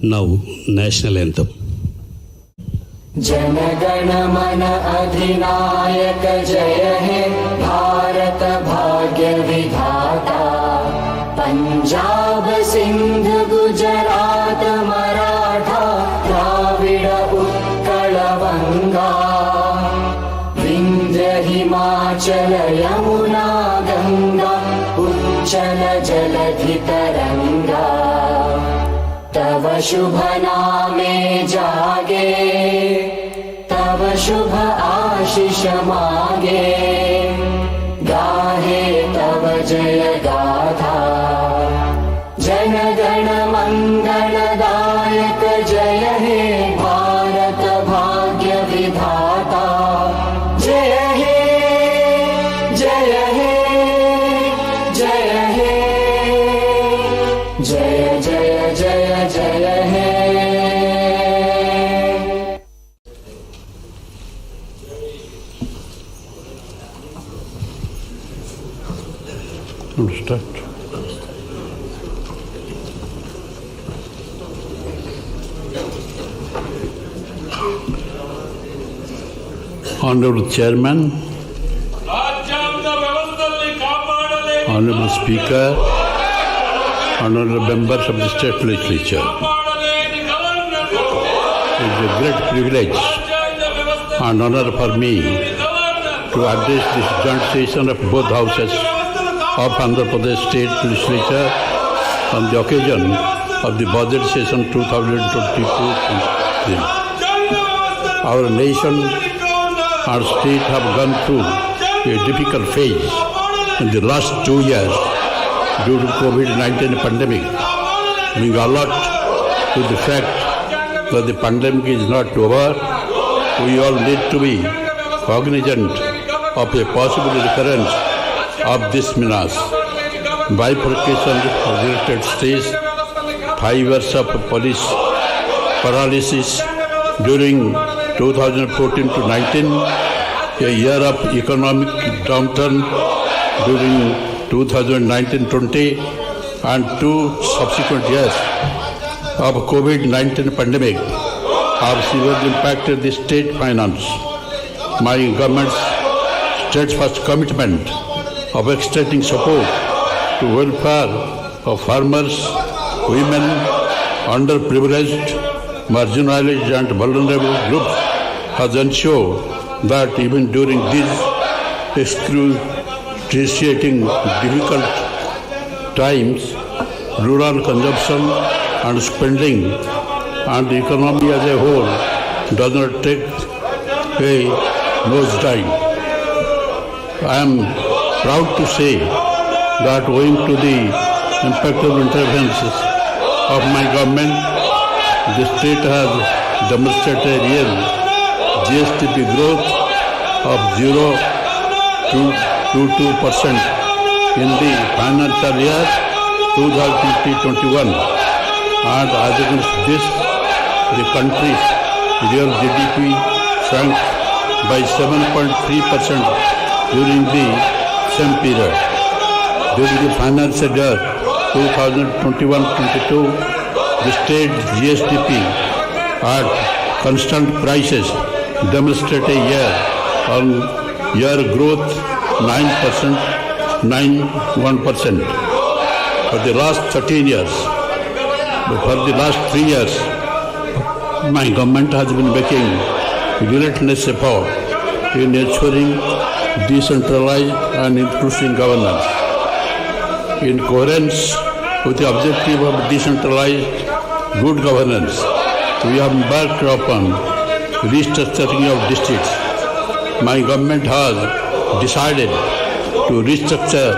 Now, national anthem. जनगण मन अधिनायक जय हे भारत भाग्य विधाता पंजाब सिंध गुजरात मराठा द्राविड उत्कल बंगा विंध्य हिमाचल यमुना गंगा उच्चल जलधि तरंगा तव शुभ नामे जागे तव शुभ आशीष मागे गाहे तव जय गाथा जन गण मंगलदायक जय हे भारत भाग्य विधाता जय हे जय हे जय हे जय जय जय जय हे Start. Honorable Chairman, Honorable Speaker, Honorable Members of the State Legislature, it is a great privilege and honor for me to address this joint session of both houses of Andhra Pradesh State Legislature on the occasion of the budget session 2022-23. Our nation and state have gone through a difficult phase in the last 2 years due to COVID-19 pandemic. Being alert to the fact that the pandemic is not over, we all need to be cognizant of a possible recurrence of this menace. Bifurcation of the United States, 5 years of police paralysis during 2014 to 19, a year of economic downturn during 2019-20, and 2 subsequent years of COVID-19 pandemic have severely impacted the state finance. My government's steadfast commitment of extending support to welfare of farmers, women, underprivileged, marginalized and vulnerable groups has ensured that even during these excruciating difficult times, rural consumption and spending and the economy as a whole does not take a nosedive. I am proud to say that owing to the impactful interventions of my government, the state has demonstrated real GSTP growth of 0.22% in the financial year 2020-21, and as against this, the country's real GDP shrank by 7.3% during the same period. During the financial year 2021-22, the state GSTP at constant prices demonstrated a year-on-year growth 9.91%. For the last 13 years, for the last 3 years, my government has been making relentless effort in ensuring decentralized and inclusive governance. In coherence with the objective of decentralized good governance, we have embarked upon restructuring of districts. My government has decided to restructure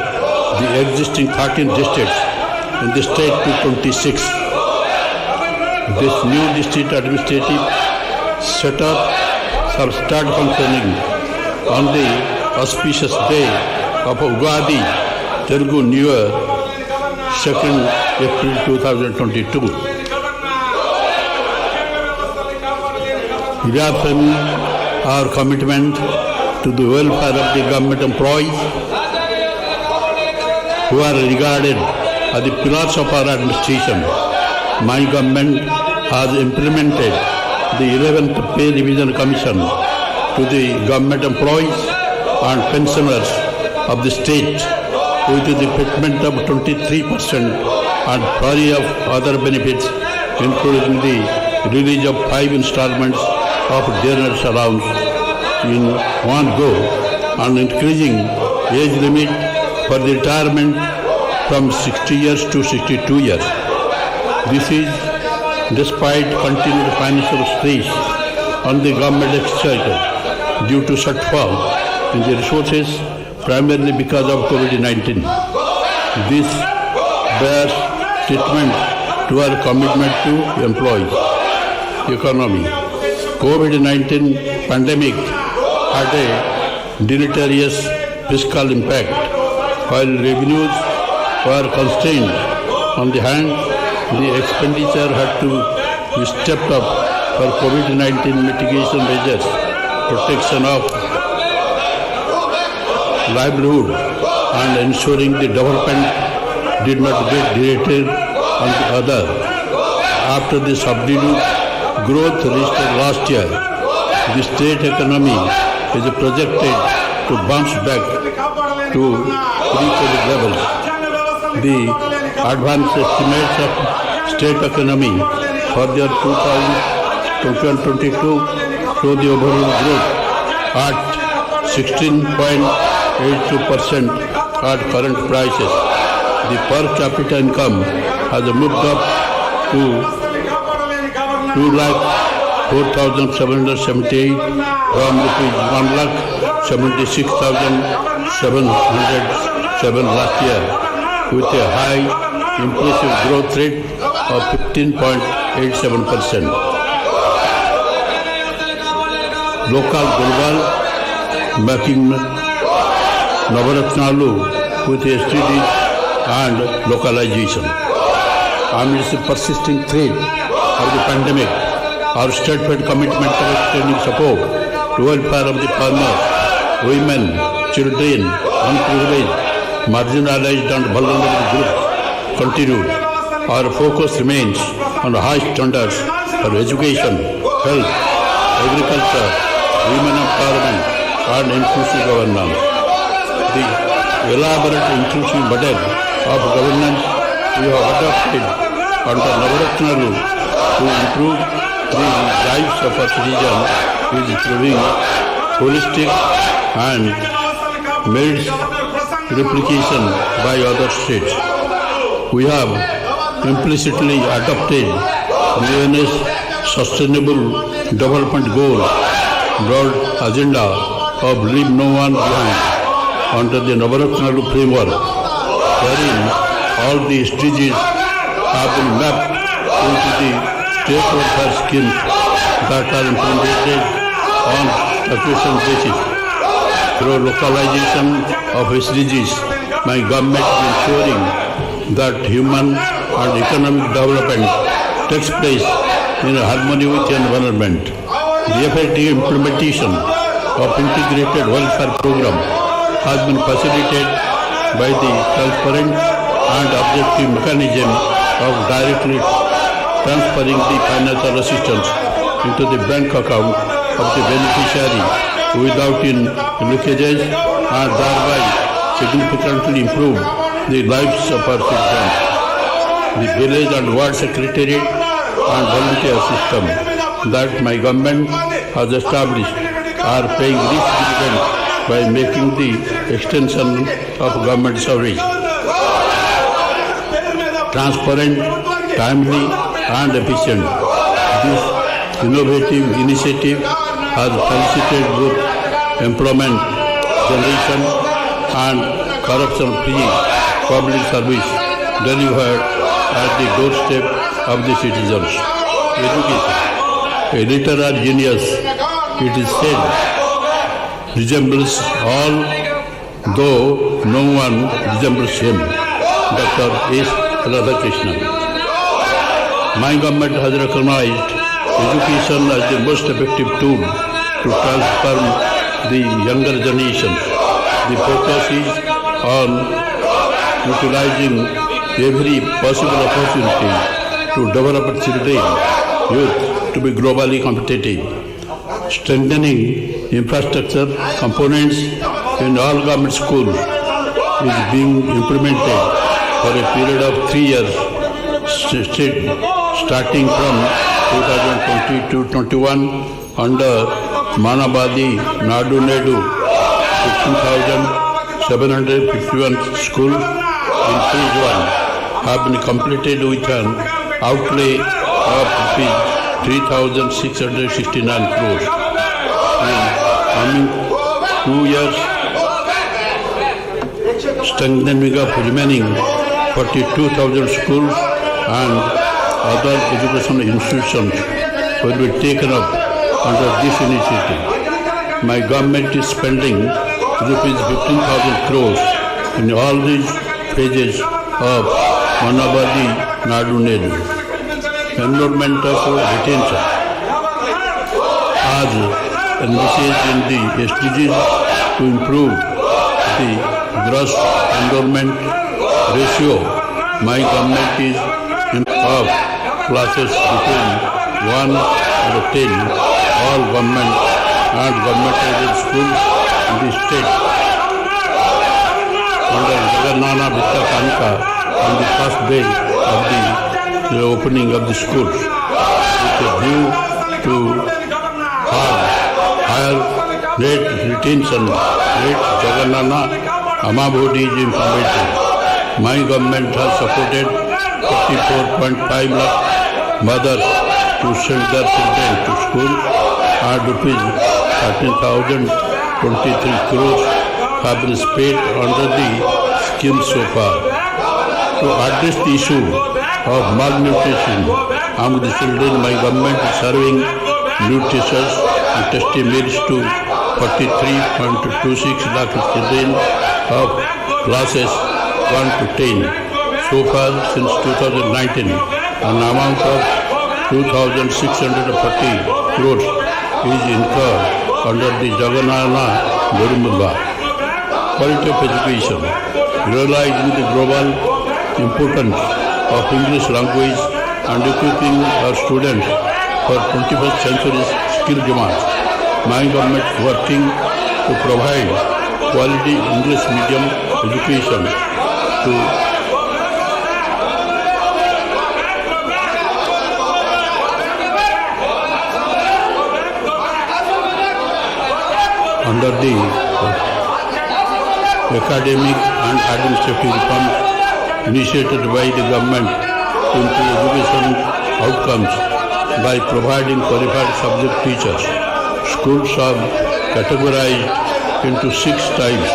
the existing 13 districts in the state to 26. This new district administrative setup shall start functioning on the auspicious day of Ugadi, Telugu New Year, 2nd April 2022. Reaffirming our commitment to the welfare of the government employees who are regarded as the pillars of our administration, my government has implemented the 11th Pay Revision Commission to the government employees and pensioners of the state with the payment of 23% and flurry of other benefits, including the release of 5 installments of dinner allowance in one go and increasing age limit for the retirement from 60 years to 62 years. This is despite continued financial stress on the government exchequer due to shortfall in the resources primarily because of COVID-19. This bears statement to our commitment to employees. Economy. COVID-19 pandemic had a deleterious fiscal impact. While revenues were constrained on the hand, the expenditure had to be stepped up for COVID-19 mitigation measures, protection of livelihood and ensuring the development did not get derailed on the other. After the subdued growth registered last year, the state economy is projected to bounce back to pre-COVID levels. The advanced estimates of state economy for the year 2021-22 show the overall growth at 16.82% at current prices. The per capita income has moved up to 2,04,778 from rupees 1,76,707 last year, with a high impressive growth rate of 15.87%. Local global making Navaratnalu with STDs and localization. Amidst the persisting threat of the pandemic, our steadfast commitment to extending support to welfare of the farmers, women, children, unprivileged, marginalized and vulnerable groups continued. Our focus remains on high standards for education, health, agriculture, women empowerment and inclusive governance. The elaborate inclusive model of governance we have adopted under Navaratnalu to improve the lives of our citizens is proving holistic and merits replication by other states. We have implicitly adopted the UN's Sustainable Development Goals broad agenda of leave no one behind under the Navaratnalu framework, wherein all the SDGs have been mapped into the state welfare schemes that are implemented on situation basis. Through localization of SDGs, my government is ensuring that human and economic development takes place in harmony with the environment. The effective implementation of integrated welfare program has been facilitated by the transparent and objective mechanism of directly transferring the financial assistance into the bank account of the beneficiary without leakages and thereby significantly improve the lives of our citizens. The village and ward secretariat and volunteer system that my government has established are paying rich dividends by making the extension of government service transparent, timely and efficient. This innovative initiative has facilitated both employment generation and corruption-free public service delivered at the doorstep of the citizens. Education. A literary genius, it is said, resembles all, though no one resembles him. Dr. S. Ramakrishna. My government has recognized education as the most effective tool to transform the younger generations. The focus is on utilizing every possible opportunity to develop children youth to be globally competitive. Strengthening infrastructure components in all government schools is being implemented for a period of 3 years, starting from 2020-21 under Manabadi Naidu 15,751 schools in phase 1 have been completed with an outlay of 3,669 crores. In coming 2 years, strengthening of remaining 42,000 schools and other educational institutions will be taken up under this initiative. My government is spending rupees 15,000 crores in all these phases of Manabadi Naidu. Enrollment of retention. As envisaged in the SDGs to improve the gross enrollment ratio, my government is in of classes between 1 and 10, all government and government-aided schools in the state under Jagan on the first day of the opening of the schools, with a view to higher rate retention rate. Jaganana Amabodi is implemented. My government has supported 44.5 lakh mothers to send their children to school, and rupees 13,023 crores have been spent under the scheme so far. To address the issue of malnutrition among the children, my government is serving nutritious and tasty meals to 43.26 lakh children of classes 1 to 10. So far, since 2019, an amount of 2,640 crores is incurred under the Jaganana Gurumula. Quality of education. Realizing the global importance of English language and equipping our students for 21st century skill demands, my government is working to provide quality English medium education to under the academic and administrative reforms initiated by the government to improve education outcomes by providing qualified subject teachers. Schools are categorized into 6 types: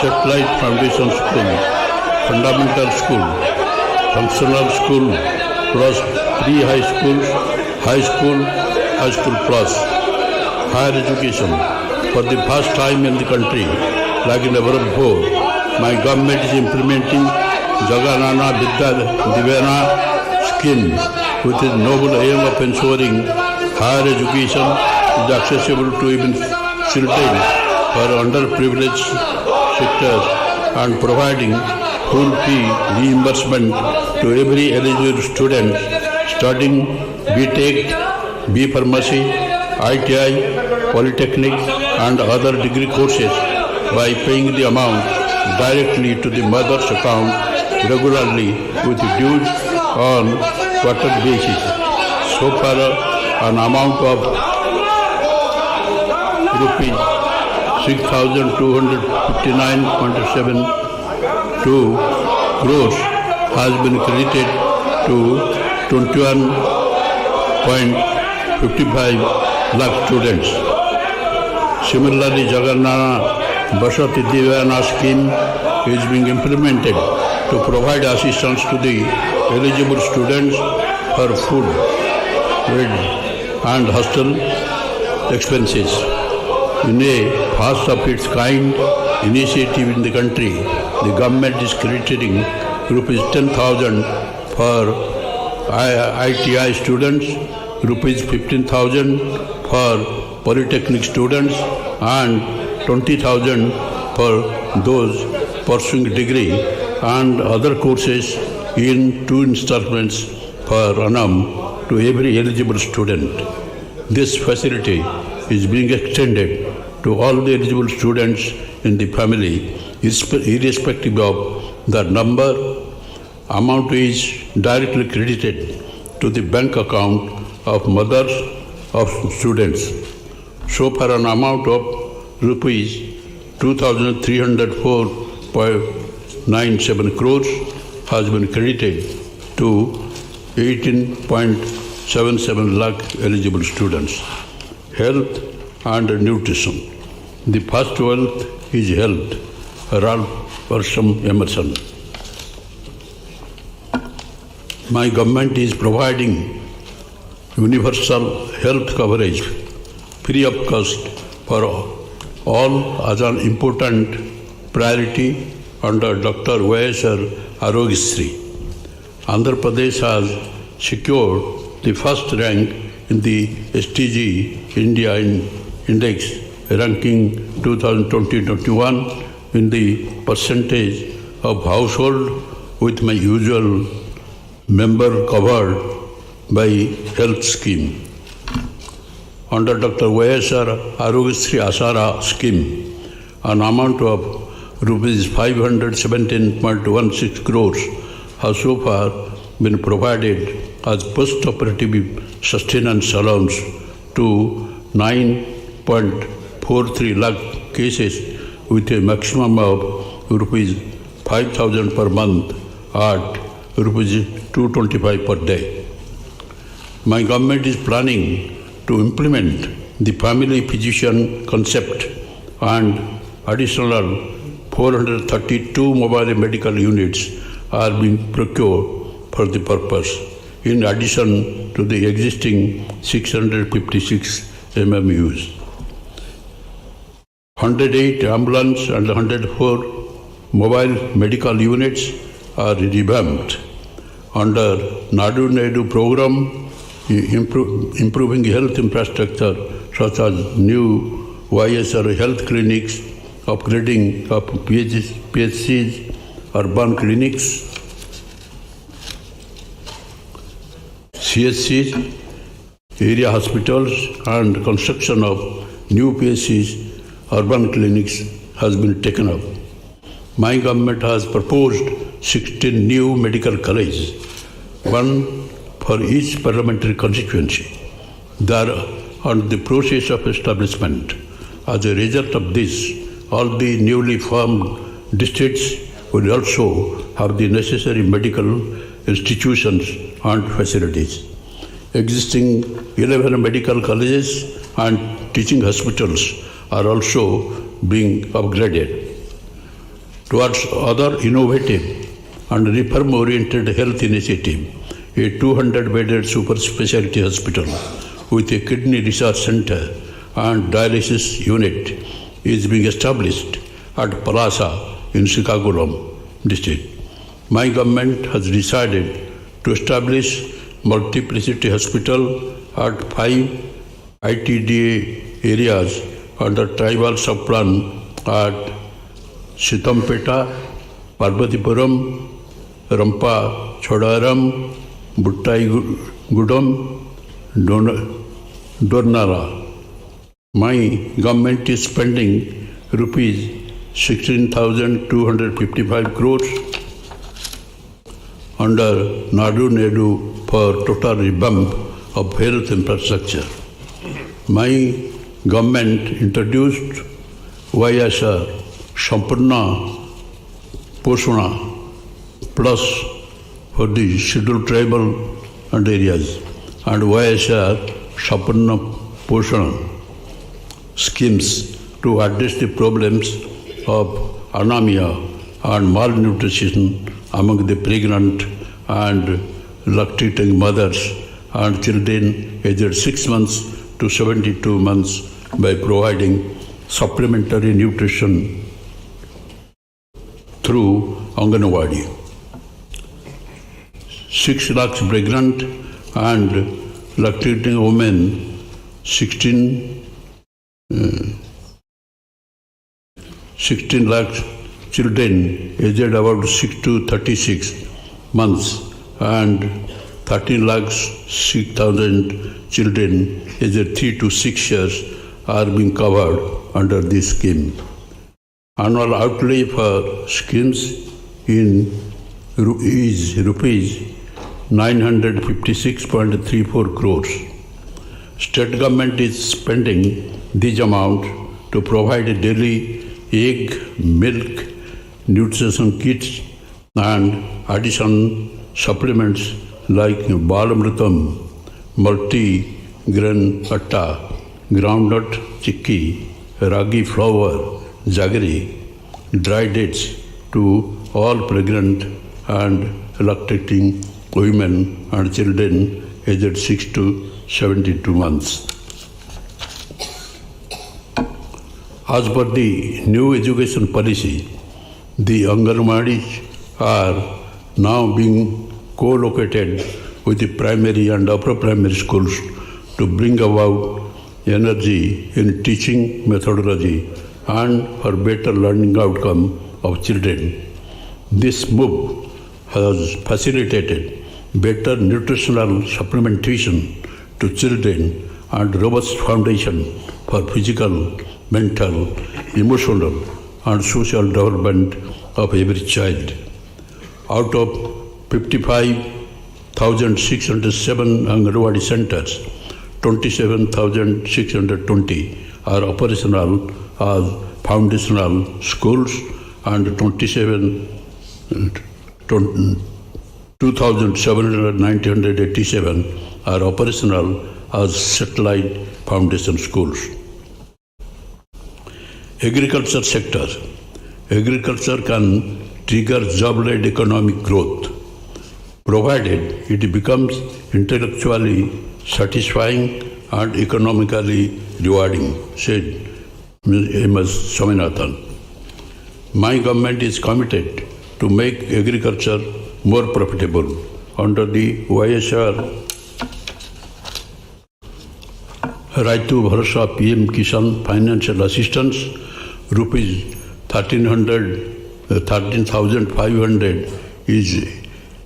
satellite foundation school, fundamental school, functional school, plus pre-high school, high school plus. Higher education. For the first time in the country, like never before, my government is implementing Jaganana Vidya Divana scheme with its noble aim of ensuring higher education is accessible to even children for underprivileged sectors and providing full fee reimbursement to every eligible student studying B.Tech, B Pharmacy, ITI, Polytechnic and other degree courses by paying the amount directly to the mother's account regularly with dues on quarterly basis. So far, an amount of rupees 6,259.72 crores has been credited to 21.55 lakh students. Similarly, Jaganana Basati Divana scheme is being implemented to provide assistance to the eligible students for food, bread and hostel expenses. In a first of its kind initiative in the country, the government is crediting rupees 10,000 for ITI students, rupees 15,000 for Polytechnic students and 20,000 for those pursuing degree and other courses in 2 installments per annum to every eligible student. This facility is being extended to all the eligible students in the family, irrespective of the number. Amount is directly credited to the bank account of mothers of students. So far, an amount of rupees 2,304.97 crores has been credited to 18.77 lakh eligible students. Health and nutrition. The first wealth is health. Ralph Waldo Emerson. My government is providing universal health coverage free of cost for all as an important priority under Dr. YSR Arogyasri. Andhra Pradesh has secured the first rank in the STG India Index ranking 2020-21 in the percentage of household with my usual member covered by health scheme. Under Dr. YSR Arogyasri Asara scheme, an amount of rupees 517.16 crores has so far been provided as post-operative sustenance allowance to 9.43 lakh cases with a maximum of rupees 5,000 per month at rupees 225 per day. My government is planning to implement the family physician concept and additional 432 mobile medical units are being procured for the purpose, in addition to the existing 656 MMUs. 108 ambulance and 104 mobile medical units are revamped. Under Naidu program, improving health infrastructure such as new YSR health clinics, upgrading of PHCs, urban clinics, CSCs, area hospitals, and construction of new PHCs, urban clinics has been taken up. My government has proposed 16 new medical colleges, one for each parliamentary constituency. They are on the process of establishment. As a result of this, all the newly formed districts will also have the necessary medical institutions and facilities. Existing 11 medical colleges and teaching hospitals are also being upgraded. Towards other innovative and reform-oriented health initiative, a 200-bedded super specialty hospital with a kidney research center and dialysis unit is being established at Palasa in Srikakulam district. My government has decided to establish multiplicity hospital at 5 ITDA areas under tribal subplan at Sitampeta, Parvatipuram, Rampa, Chodaram, Buttaigudam, Dornala. My government is spending rupees 16,255 crores under Naidu for total revamp of health infrastructure. My government introduced YSR Sampurna Poshana Plus for the scheduled tribal and areas, and YSR Sampurna Poshana schemes to address the problems of anemia and malnutrition among the pregnant and lactating mothers and children aged 6 months to 72 months by providing supplementary nutrition through Anganwadi. 6 lakhs pregnant and lactating women, 16 lakhs children aged about 6 to 36 months, and 13 lakhs 6,000 children aged 3 to 6 years are being covered under this scheme. Annual outlay for schemes is rupees 956.34 crores. State government is spending this amount to provide daily egg, milk, nutrition kits and additional supplements like Balamritam, multi-grain atta, groundnut chikki, ragi flour, jaggery, dry dates to all pregnant and lactating women and children aged 6 to 72 months. As per the new education policy, the Anganwadis are now being co-located with the primary and upper primary schools to bring about energy in teaching methodology and for better learning outcome of children. This move has facilitated better nutritional supplementation to children and robust foundation for physical, mental, emotional and social development of every child. Out of 55,607 Anganwadi centers, 27,620 are operational as foundational schools and 2,787 are operational as satellite foundation schools. Agriculture sector. Agriculture can trigger job-led economic growth, provided it becomes intellectually satisfying and economically rewarding, said M.S. Swaminathan. My government is committed to make agriculture more profitable. Under the YSR Raitu Bharsa PM Kisan Financial Assistance, rupees 13,500 is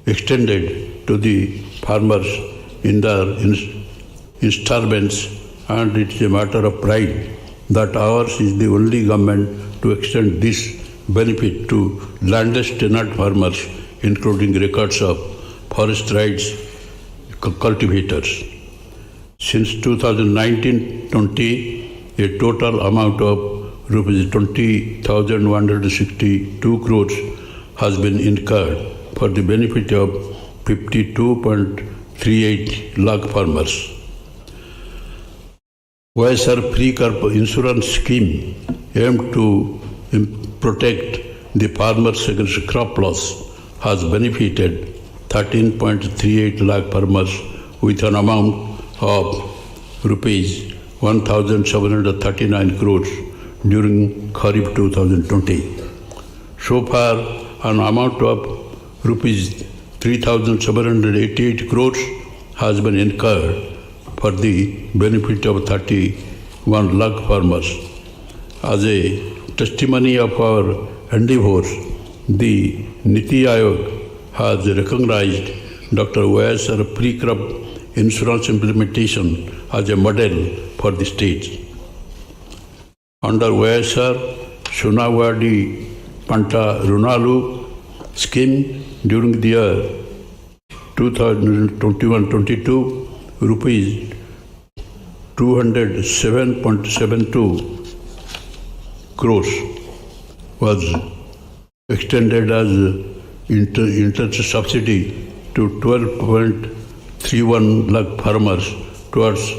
extended to the farmers in their installments, and it is a matter of pride that ours is the only government to extend this benefit to landless tenant farmers, including records of forest rights cultivators. Since 2019-20, a total amount of rupees 20,162 crores has been incurred for the benefit of 52.38 lakh farmers. YSR Free Crop Insurance Scheme aimed to protect the farmers against crop loss has benefited 13.38 lakh farmers with an amount of rupees 1,739 crores during Kharif 2020. So far, an amount of rupees 3,788 crores has been incurred for the benefit of 31 lakh farmers. As a testimony of our endeavors, the Niti Aayog has recognized Dr. YSR pre-crop insurance implementation as a model for the states. Under YSR Sunawadi Panta Runalu scheme during the year 2021-22, rupees 207.72 crores was extended as interest subsidy to 12.31 lakh farmers towards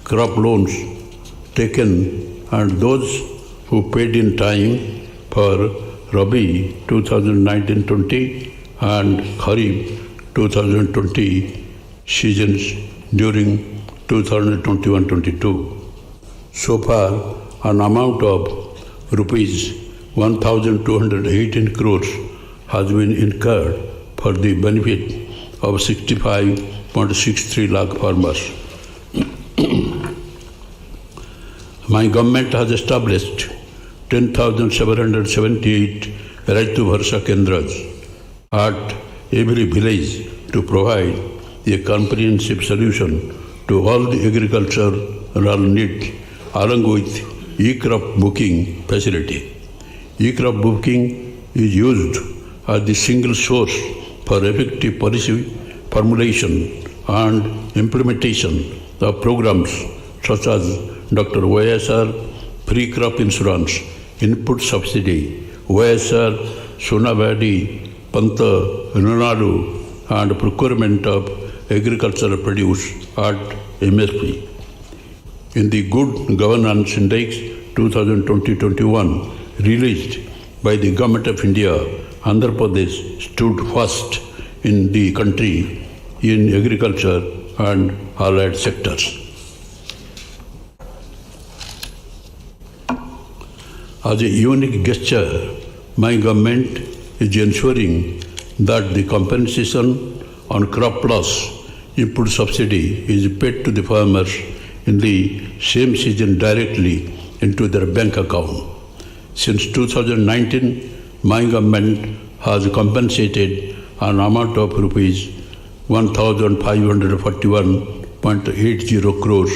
crop loans taken, and those who paid in time for Rabi 2019-20 and Kharif 2020 seasons during 2021-22. So far, an amount of rupees 1,218 crores has been incurred for the benefit of 65.63 lakh farmers. My government has established 10,778 Raitu Bharsa Kendras at every village to provide a comprehensive solution to all the agricultural needs along with e-crop booking facility. E-crop booking is used as the single source for effective policy formulation and implementation of programs such as Dr. YSR Free Crop Insurance, Input Subsidy, YSR Somireddy, Panta, Naidu, and procurement of agricultural produce at MSP. In the Good Governance Index 2020-21 released by the Government of India, Andhra Pradesh stood first in the country in agriculture and allied sectors. As a unique gesture, my government is ensuring that the compensation on crop loss input subsidy is paid to the farmers in the same season directly into their bank account. Since 2019, my government has compensated an amount of rupees 1,541.80 crores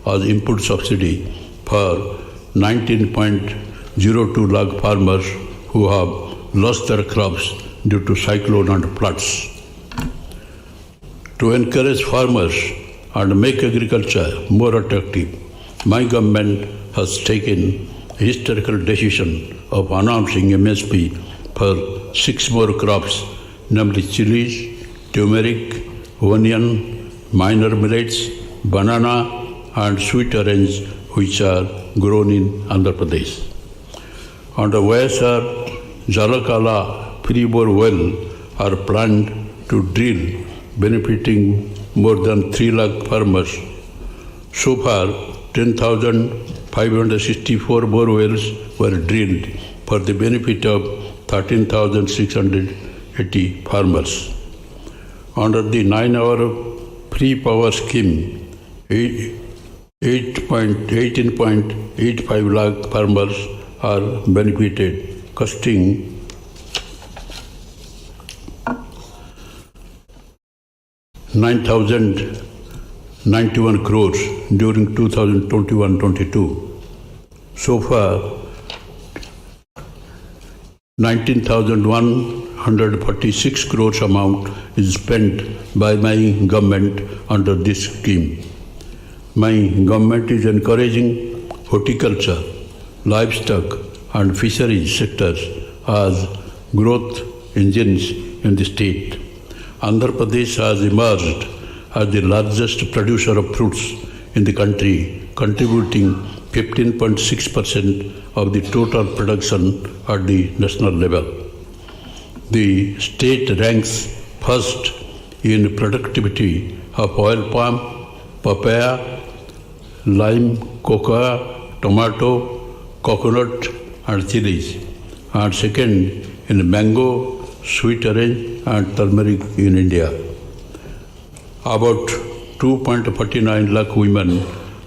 as input subsidy for 19.02 lakh farmers who have lost their crops due to cyclone and floods. To encourage farmers and make agriculture more attractive, my government has taken a historical decision of announcing MSP for 6 more crops, namely chilies, turmeric, onion, minor millets, banana, and sweet orange, which are grown in Andhra Pradesh. Under YSR, Jalakala pre-bore well are planned to drill, benefiting more than 3 lakh farmers. So far, 10,564 bore wells were drilled for the benefit of 13,680 farmers. Under the 9-hour free power scheme, 18.85 lakh farmers are benefited, costing 9,091 crores during 2021-22. So far, 19,146 crores amount is spent by my government under this scheme. My government is encouraging horticulture, livestock and fisheries sectors as growth engines in the state. Andhra Pradesh has emerged as the largest producer of fruits in the country, contributing 15.6% of the total production at the national level. The state ranks first in productivity of oil palm, papaya, lime, cocoa, tomato, coconut and chilies, and second in mango, sweet orange and turmeric in India. About 2.49 lakh women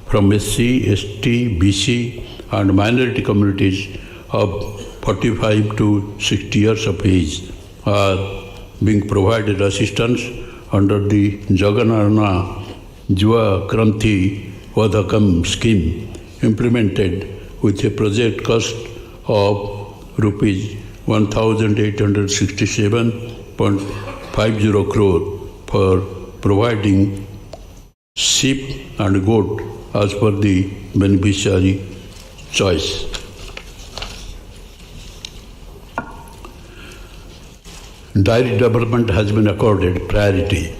from SC, ST, BC and minority communities of 45 to 60 years of age are being provided assistance under the Jagan Craze scheme, implemented with a project cost of rupees 1,867.50 crore for providing sheep and goat as per the beneficiary choice. Dairy development has been accorded priority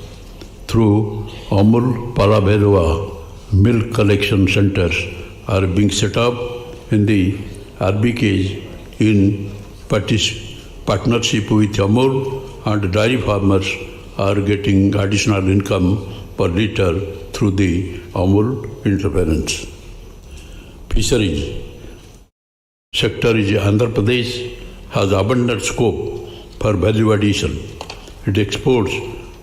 through Amul Palabhelwa milk collection centers are being set up in the RBKs in partnership with Amul, and dairy farmers are getting additional income per liter through the Amul interference. Fisheries sector is Andhra Pradesh has abundant scope for value addition. It exports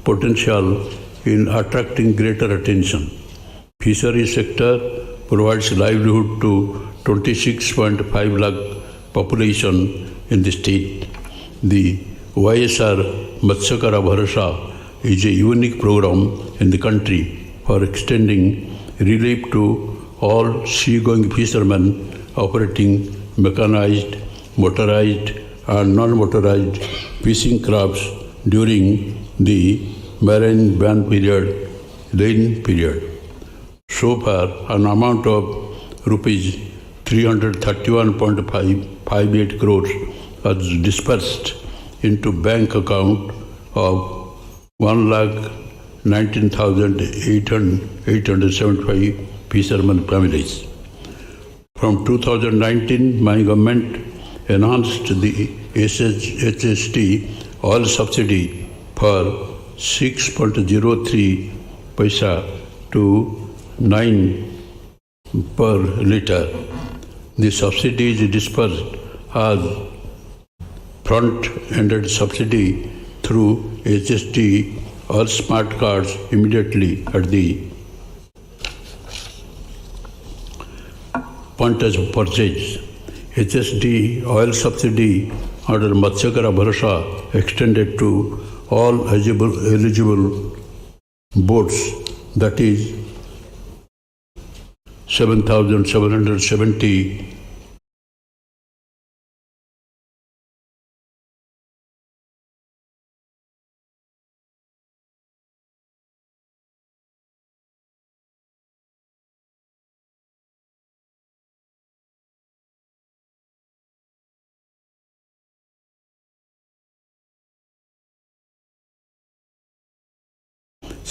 potential in attracting greater attention. Fisheries sector provides livelihood to 26.5 lakh population in the state. The YSR Matsyakara Bharasa is a unique program in the country for extending relief to all seagoing fishermen operating mechanized, motorized and non-motorized fishing crafts during the marine ban period, rain period. So far, an amount of rupees 331.58 crores was dispersed into bank account of 1,19,875 fishermen families. From 2019, my government enhanced the HST oil subsidy for 6.03 paisa to 9 per litre. The subsidy is dispersed as front-ended subsidy through HST or smart cards immediately at the point of purchase. HST oil subsidy under Matsyakara Bharasa extended to all eligible boats, that is 7,770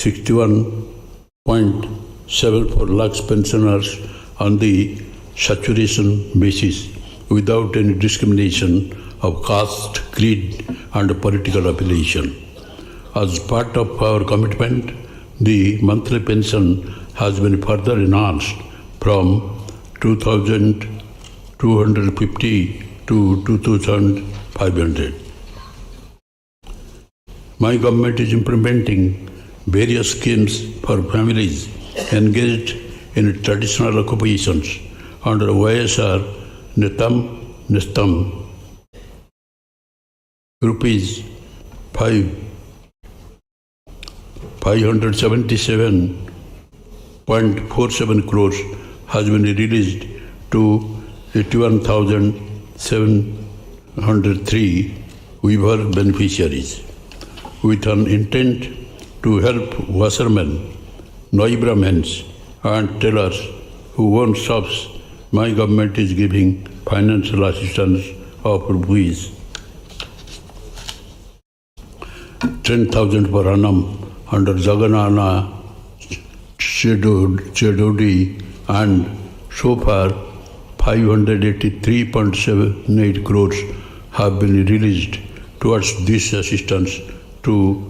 61.74 lakhs pensioners on the saturation basis without any discrimination of caste, creed and political affiliation. As part of our commitment, the monthly pension has been further enhanced from 2,250 to 2,500. My government is implementing various schemes for families engaged in traditional occupations under YSR Nestam rupees 577.47 crores has been released to 81,703 weaver beneficiaries with an intent to help washermen, Brahmins and tailors who own shops. My government is giving financial assistance of rupees 10,000 per annum under Jagan Craze, and so far 583.78 crores have been released towards this assistance to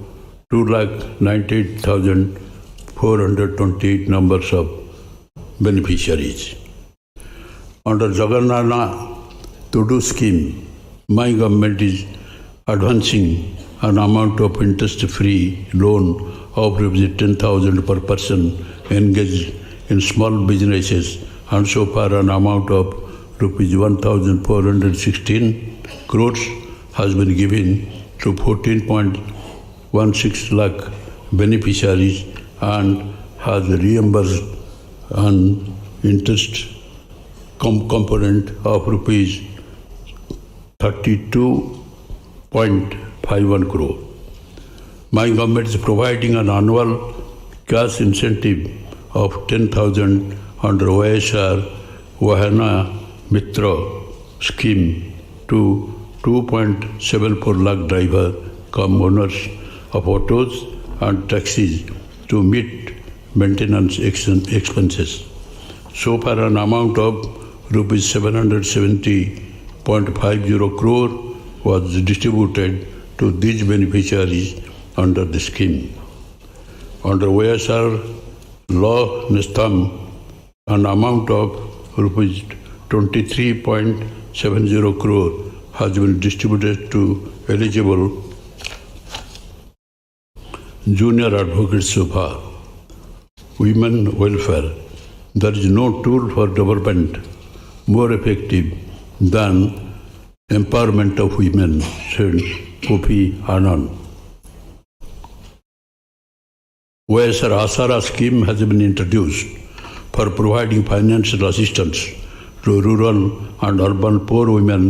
298,428 numbers of beneficiaries. Under Jagannath To-Do scheme, my government is advancing an amount of interest-free loan of rupees 10,000 per person engaged in small businesses, and so far an amount of rupees 1,416 crores has been given to 14.16 lakh beneficiaries and has reimbursed an interest component of rupees 32.51 crore. My government is providing an annual cash incentive of 10,000 under YSR Vahana Mitra scheme to 2.74 lakh driver cum owners of autos and taxis to meet maintenance expenses. So far an amount of rupees 770.50 crore was distributed to these beneficiaries under the scheme. Under YSR Law Nestam, an amount of rupees 23.70 crore has been distributed to eligible junior advocates so far. Women welfare. There is no tool for development more effective than empowerment of women, said Kofi Annan. YSR Asara scheme has been introduced for providing financial assistance to rural and urban poor women